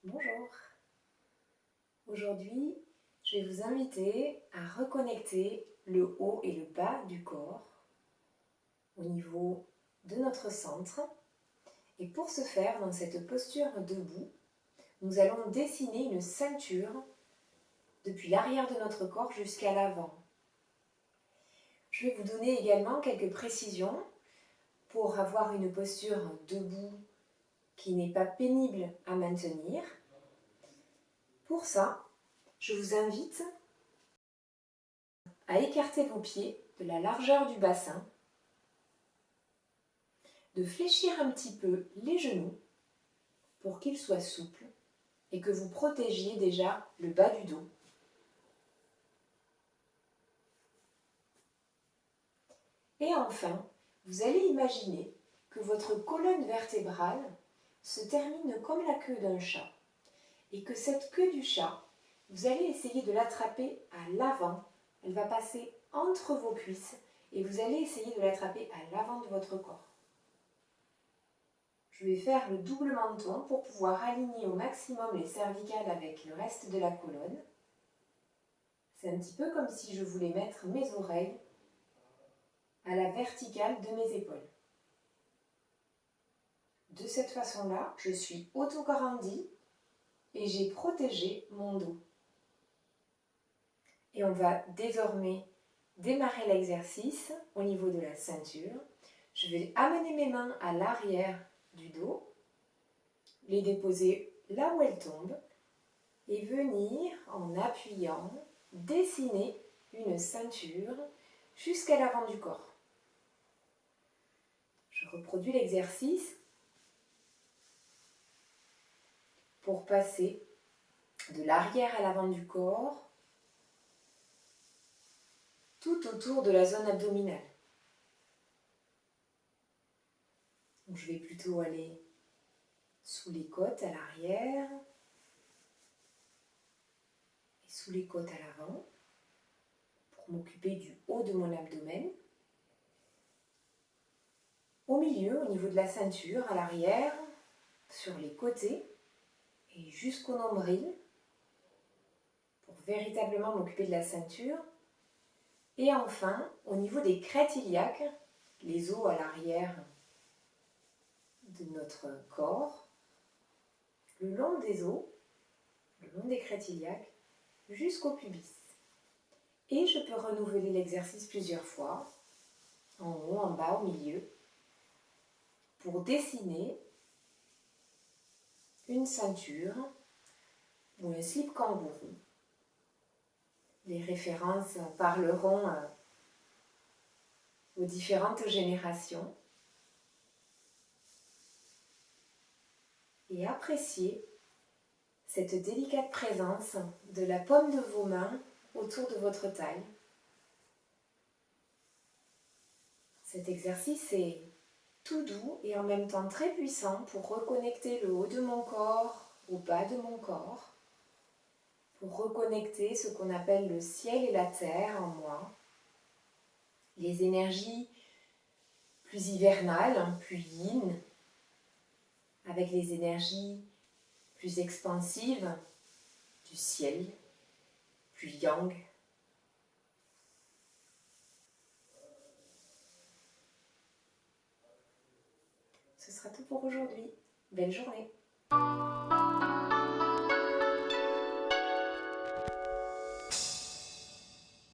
Bonjour. Aujourd'hui, je vais vous inviter à reconnecter le haut et le bas du corps au niveau de notre centre. Et pour ce faire, dans cette posture debout, nous allons dessiner une ceinture depuis l'arrière de notre corps jusqu'à l'avant. Je vais vous donner également quelques précisions pour avoir une posture debout qui n'est pas pénible à maintenir. Pour ça, je vous invite à écarter vos pieds de la largeur du bassin, de fléchir un petit peu les genoux pour qu'ils soient souples et que vous protégiez déjà le bas du dos. Et enfin, vous allez imaginer que votre colonne vertébrale se termine comme la queue d'un chat et que cette queue du chat, vous allez essayer de l'attraper à l'avant. Elle va passer entre vos cuisses et vous allez essayer de l'attraper à l'avant de votre corps. Je vais faire le double menton pour pouvoir aligner au maximum les cervicales avec le reste de la colonne. C'est un petit peu comme si je voulais mettre mes oreilles à la verticale de mes épaules. De cette façon-là, je suis auto-grandie et j'ai protégé mon dos. Et on va désormais démarrer l'exercice au niveau de la ceinture. Je vais amener mes mains à l'arrière du dos, les déposer là où elles tombent et venir en appuyant dessiner une ceinture jusqu'à l'avant du corps. Je reproduis l'exercice pour passer de l'arrière à l'avant du corps tout autour de la zone abdominale. Donc je vais plutôt aller sous les côtes à l'arrière et sous les côtes à l'avant pour m'occuper du haut de mon abdomen. Au milieu, au niveau de la ceinture, à l'arrière, sur les côtés et jusqu'au nombril pour véritablement m'occuper de la ceinture. Et enfin, au niveau des crêtes iliaques, les os à l'arrière de notre corps, le long des os, le long des crêtes iliaques, jusqu'au pubis. Et je peux renouveler l'exercice plusieurs fois, en haut, en bas, au milieu, pour dessiner une ceinture ou un slip kangourou. Les références parleront aux différentes générations. Et appréciez cette délicate présence de la paume de vos mains autour de votre taille. Cet exercice est tout doux et en même temps très puissant pour reconnecter le haut de mon corps au bas de mon corps, pour reconnecter ce qu'on appelle le ciel et la terre en moi, les énergies plus hivernales, plus yin, avec les énergies plus expansives du ciel, plus yang. Ce sera tout pour aujourd'hui. Belle journée!